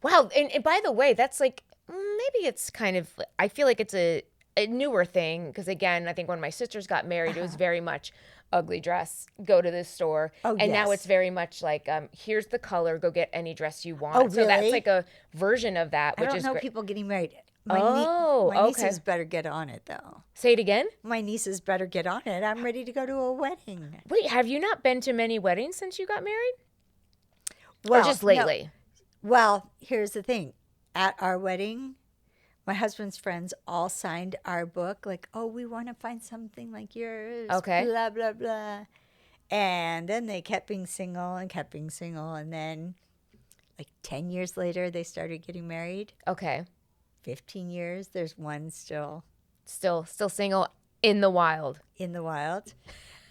Wow. And by the way, that's like, maybe it's kind of, I feel like it's a newer thing. Because again, I think when my sisters got married, it was very much ugly dress, go to this store. And now it's very much like, here's the color, go get any dress you want. Oh, really? So that's like a version of that, which is I don't know great. people getting married. My nieces better get on it, though. Say it again? My nieces better get on it. I'm ready to go to a wedding. Wait, have you not been to many weddings since you got married? Well, or just lately? No. Well, here's the thing. At our wedding, my husband's friends all signed our book, like, oh, we want to find something like yours. Okay. Blah, blah, blah. And then they kept being single. And then, like, 10 years later, they started getting married. Okay. 15 years. There's one still single in the wild.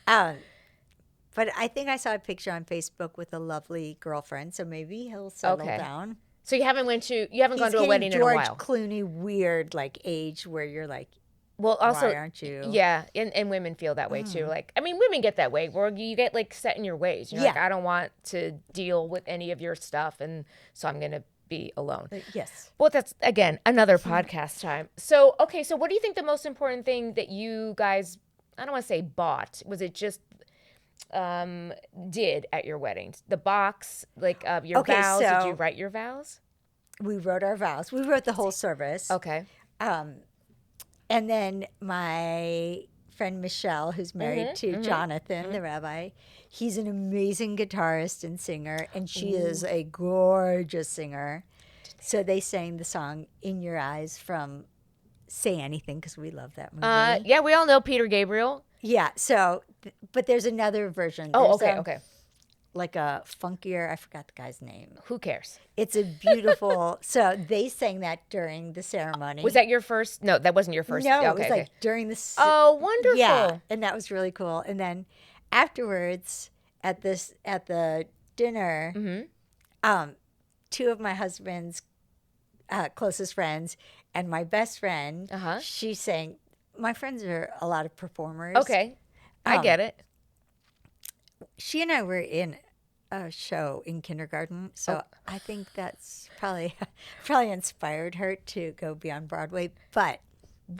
But I think I saw a picture on Facebook with a lovely girlfriend, so maybe he'll settle down. So you haven't gone to a wedding in a while. George Clooney weird like age where you're like, well, also, why aren't you? Yeah, and women feel that way too. Like, I mean, women get that way where you get like set in your ways. You're like, I don't want to deal with any of your stuff, and so I'm gonna be alone. Yes. Well, that's again another podcast time. So okay, so what do you think the most important thing that you guys, I don't want to say bought, was it just did at your wedding? The box, like your vows. Did you write your vows? We wrote our vows. We wrote the whole service. Okay. And then my friend Michelle, who's married to Jonathan, the rabbi, he's an amazing guitarist and singer, and she is a gorgeous singer. So they sang the song "In Your Eyes" from Say Anything, because we love that movie. Yeah, we all know Peter Gabriel. Yeah, so, but there's another version. Oh, there's okay. Like a funkier, I forgot the guy's name. Who cares? It's a beautiful, so they sang that during the ceremony. Was that your first? No, that wasn't your first. No, it was like during the Oh, wonderful. Yeah, and that was really cool. And then afterwards, at the dinner, 2 of my husband's closest friends and my best friend, she sang. My friends are a lot of performers. Okay, I get it. She and I were in a show in kindergarten, so I think that's probably inspired her to go beyond Broadway. But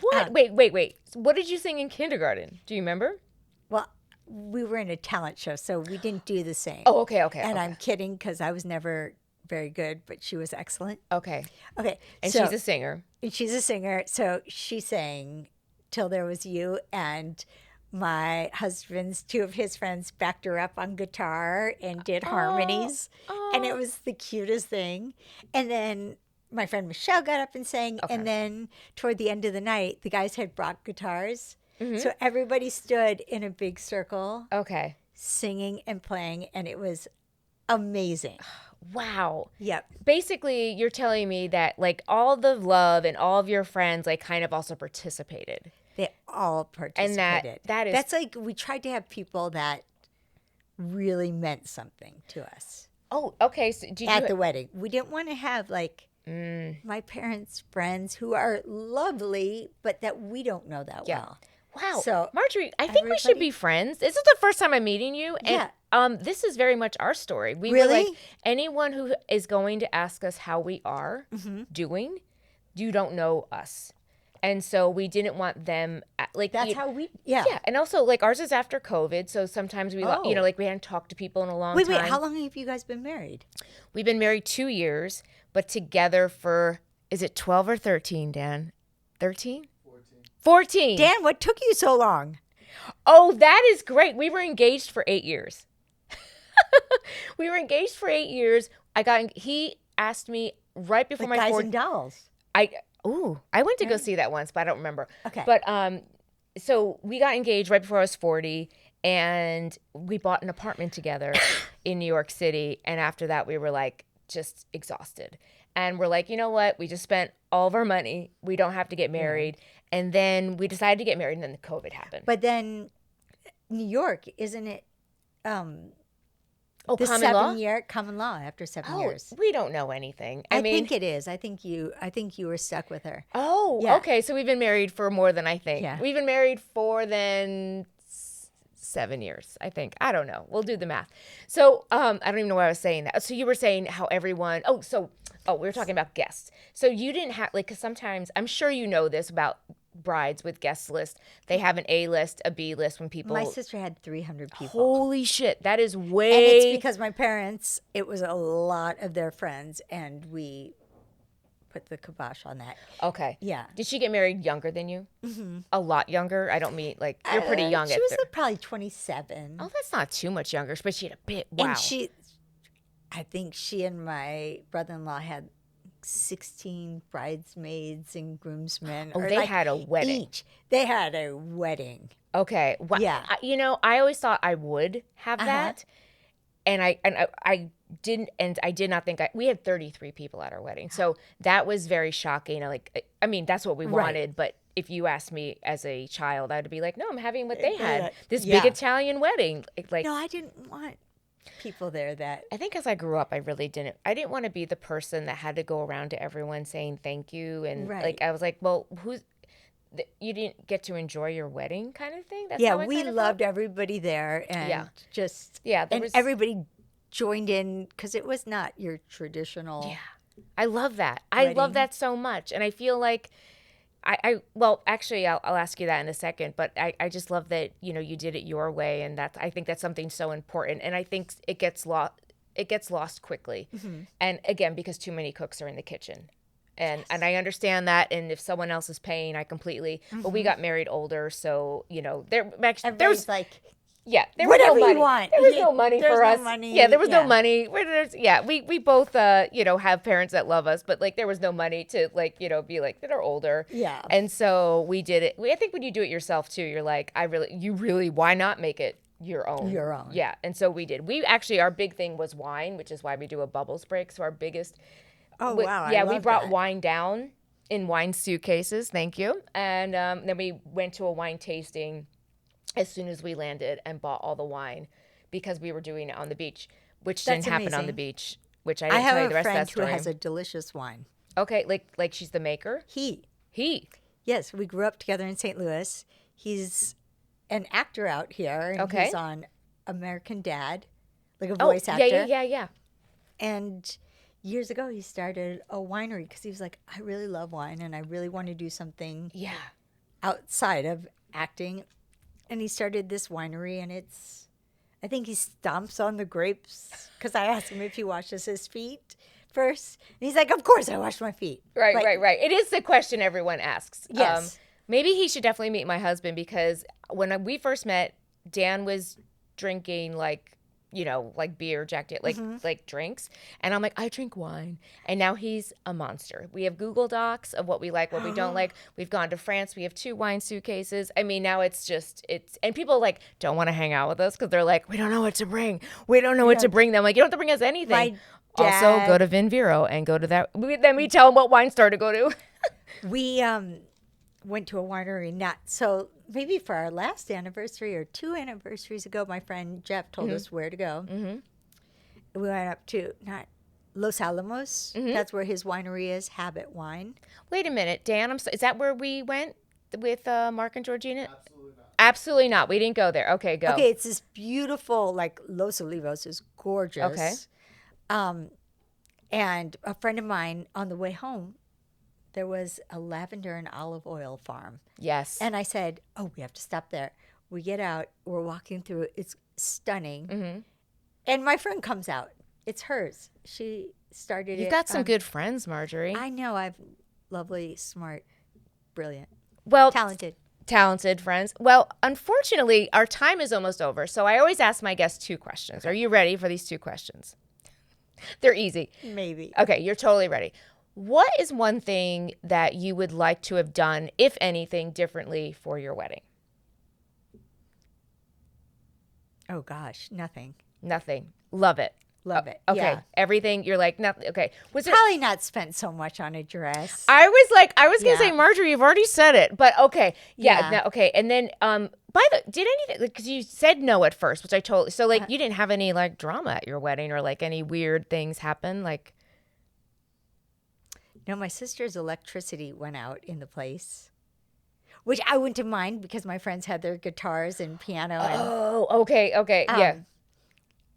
what? Wait. What did you sing in kindergarten? Do you remember? Well, we were in a talent show, so we didn't do the same. Oh, okay. And I'm kidding because I was never very good, but she was excellent. Okay. Okay. And she's a singer. She's a singer. So she sang Till There Was You, and my husband's, 2 of his friends backed her up on guitar and did harmonies. And it was the cutest thing. And then my friend Michelle got up and sang. Okay. And then toward the end of the night, the guys had brought guitars. Mm-hmm. So everybody stood in a big circle. Okay. Singing and playing. And it was amazing. Wow. Yep. Basically, you're telling me that like all the love and all of your friends like kind of also participated. They all participated. And that is... That's like, we tried to have people that really meant something to us. Oh, okay. So did at the wedding. We didn't want to have like my parents' friends who are lovely, but that we don't know that well. Wow. So Marjorie, I think we should be friends. This is the first time I'm meeting you. And this is very much our story. We were like, anyone who is going to ask us how we are doing, you don't know us. And so we didn't want them like that's how we and also like ours is after COVID, so sometimes we like we hadn't talked to people in a long time. Wait, how long have you guys been married? We've been married 2 years, but together for is it 12 or 13, Dan? 13? 14. Dan, what took you so long? Oh, that is great. We were engaged for 8 years. We were engaged for 8 years. He asked me right before like my Guys and Dolls. I went to go see that once, but I don't remember. Okay. But so we got engaged right before I was 40, and we bought an apartment together in New York City. And after that, we were like just exhausted. And we're like, you know what? We just spent all of our money. We don't have to get married. And then we decided to get married, and then the COVID happened. But then New York, isn't it? The common law? 7-year common law after 7 years. We don't know anything. I think it is. I think you were stuck with her. Oh, yeah. Okay. So we've been married for more than I think. Yeah. We've been married for than 7 years, I think. I don't know. We'll do the math. So I don't even know why I was saying that. So you were saying how everyone. We were talking about guests. So you didn't have because sometimes I'm sure you know this about brides with guest list. They have an A list, a B list when people. My sister had 300 people. Holy shit, that is way. And it's because my parents. It was a lot of their friends, and we put the kibosh on that. Okay. Yeah. Did she get married younger than you? Mm-hmm. A lot younger. I don't mean like you're pretty young. She was probably 27. Oh, that's not too much younger, but she had a bit. Wow. And I think she and my brother-in-law had 16 bridesmaids and groomsmen. Oh, they had a wedding. Each. They had a wedding. Okay. Well, yeah. I always thought I would have that. And I didn't, and I did not think we had 33 people at our wedding. So that was very shocking. That's what we wanted. But if you asked me as a child, I'd be like, no, I'm having what they had. This big Italian wedding. No, I didn't want people there that. I think as I grew up, I didn't want to be the person that had to go around to everyone saying thank you. And I was like, well, you didn't get to enjoy your wedding kind of thing? That's how we loved everybody there and everybody joined in because it was not your traditional. Yeah, I love that. Wedding. I love that so much. And I feel like actually, I'll ask you that in a second, but I just love that, you did it your way. And I think that's something so important. And I think it gets lost quickly. Mm-hmm. And again, because too many cooks are in the kitchen. And I understand that, and if someone else is paying, I completely. Mm-hmm. But we got married older, so there was like, there whatever was no money. You want. There was no money for us. Money. Yeah, there was no money. We both have parents that love us, but there was no money to be like that are older. Yeah, and so we did it. I think when you do it yourself too, you're like, why not make it your own? Your own. Yeah, and so we did. We actually our big thing was wine, which is why we do a bubbles break. So our biggest. Oh, wow. Yeah, we brought wine down in wine suitcases. Thank you. And then we went to a wine tasting as soon as we landed and bought all the wine because we were doing it on the beach, which didn't happen on the beach, which I didn't tell you the rest of that story. I have a friend who has a delicious wine. Okay, like she's the maker? He. Yes, we grew up together in St. Louis. He's an actor out here. And he's on American Dad, like a voice actor. Yeah. And years ago, he started a winery because he was like, I really love wine and I really want to do something outside of acting. And he started this winery, and I think he stomps on the grapes because I asked him if he washes his feet. first? And he's like, of course I washed my feet. Right, like, right. It is the question everyone asks. Yes. Maybe he should definitely meet my husband, because when we first met, Dan was drinking like beer, Jack Daniels, like drinks. And I'm like, I drink wine. And now he's a monster. We have Google Docs of what we like, what we don't like. We've gone to France. We have 2 wine suitcases. I mean, now it's and people like don't want to hang out with us because they're like, we don't know what to bring. We don't know what to bring them. Like, you don't have to bring us anything. Also, go to Vin Vero and go to that. Then we tell them what wine store to go to. We went to a winery maybe for our last anniversary or 2 anniversaries ago. My friend Jeff told us where to go. We went up to Los Alamos. That's where his winery is, Habit Wine. Wait a minute, Dan. Is that where we went with Mark and Georgina? Absolutely not. Absolutely not. We didn't go there. Okay, go. Okay, it's this beautiful, like Los Olivos is gorgeous. Okay. And a friend of mine on the way home, there was a lavender and olive oil farm. Yes. And I said, oh, we have to stop there. We get out. We're walking through it. It's stunning. And my friend comes out. It's hers. She started You've got some good friends, Marjorie. I know. I've lovely, smart, brilliant, talented friends. Well, unfortunately, our time is almost over. So I always ask my guests 2 questions. Are you ready for these 2 questions? They're easy. Maybe. Okay, you're totally ready. What is one thing that you would like to have done, if anything, differently for your wedding? Oh, gosh, nothing. Nothing. Love it. Love it. Okay. Yeah. Everything, you're like, nothing. Okay. Probably not spent so much on a dress. I was going to say, Marjorie, you've already said it, but okay. Yeah. No, okay. And then, did anything, because you said no at first, which I totally, so like, you didn't have any like drama at your wedding or like any weird things happen? Like, no, my sister's electricity went out in the place, which I wouldn't have mind because my friends had their guitars and piano. Oh, okay. Yeah.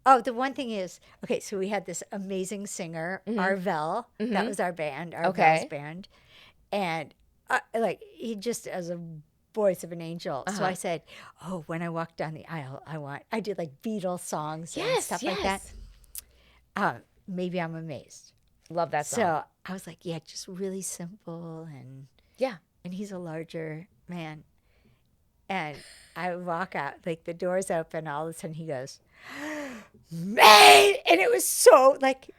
Oh, the one thing is, okay, so we had this amazing singer, Arvel. That was our band, Arvel's band. And he just has a voice of an angel. So I said, oh, when I walk down the aisle, I did like Beatles songs and stuff like that. Maybe I'm amazed. Love that song. So I was like, yeah, just really simple. And and he's a larger man. And I walk out, like the doors open, all of a sudden he goes, man! And it was so like,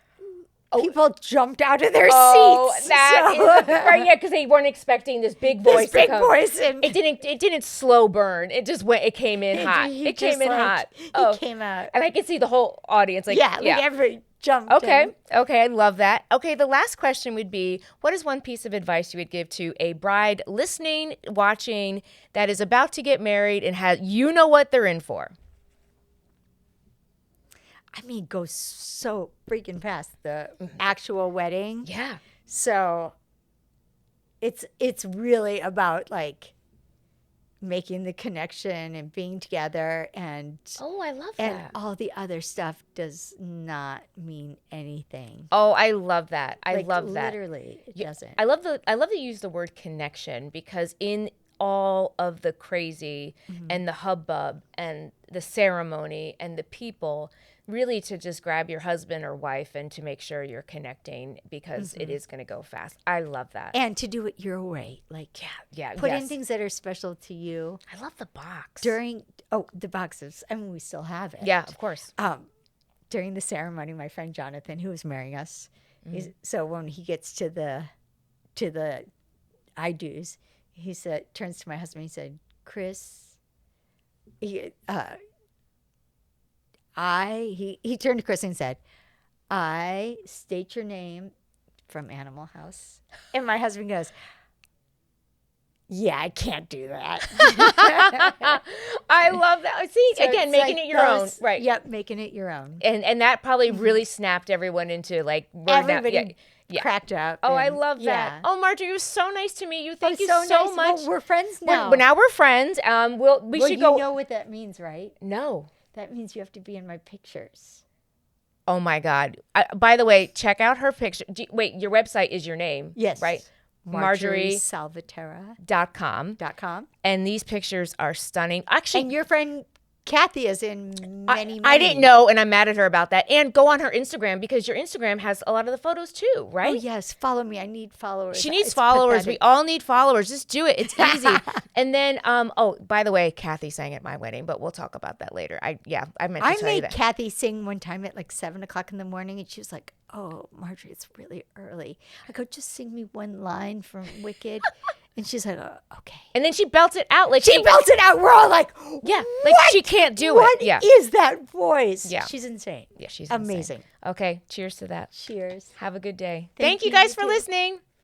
people jumped out of their seats. Right, yeah, because they weren't expecting this big voice. And it didn't slow burn. It just went. It came in hot. It came in hot. He came out, and I could see the whole audience. Everybody jumped. Okay, I love that. Okay, the last question would be: what is one piece of advice you would give to a bride listening, watching, that is about to get married and what they're in for? I mean, goes so freaking past the actual wedding. Yeah. So it's really about like making the connection and being together, and I love and that. all the other stuff does not mean anything. Oh, I love that. I love that. Literally, it doesn't. I love that you use the word connection, because in all of the crazy and the hubbub and the ceremony and the people, really to just grab your husband or wife and to make sure you're connecting, because it is going to go fast. I love that. And to do it your way. Like, put in things that are special to you. I love the box. The boxes. I mean, we still have it. Yeah, of course. During the ceremony, my friend Jonathan, who was marrying us, so when he gets to the I do's, he turns to my husband, he said, Chris, he turned to Chris and said, I state your name from Animal House. And my husband goes, yeah, I can't do that. I love that. See, so again, making it your own. Right. Yep, making it your own. And that probably really snapped everyone into like, everybody cracked up. Oh, I love that. Oh, Marjorie, it was so nice to meet you. Thank you so nice. much. Well, we're friends now. Now we're friends. We should go. You know what that means, right? No. That means you have to be in my pictures. Oh my God. By the way, check out her picture. Wait, your website is your name. Yes. Right? Marjorie Salvaterra.com. And these pictures are stunning. Actually, and your friend Kathy is in many. I didn't know, and I'm mad at her about that. And go on her Instagram because your Instagram has a lot of the photos too, right? Oh yes, follow me. I need followers. She needs It's followers. pathetic. We all need followers. Just do it. It's easy. And then, oh, by the way, Kathy sang at my wedding, but we'll talk about that later. I meant to tell you that. I made Kathy sing one time at like 7 o'clock in the morning, and she was like, "Oh, Marjorie, it's really early." I go, "Just sing me one line from Wicked." And she's like, oh, "Okay." And then she belts it out like she belts it out. We're all like, yeah, like she can't do it. Yeah. What is that voice? Yeah. She's insane. Yeah, she's amazing. Insane. Okay, cheers to that. Cheers. Have a good day. Thank you guys for listening.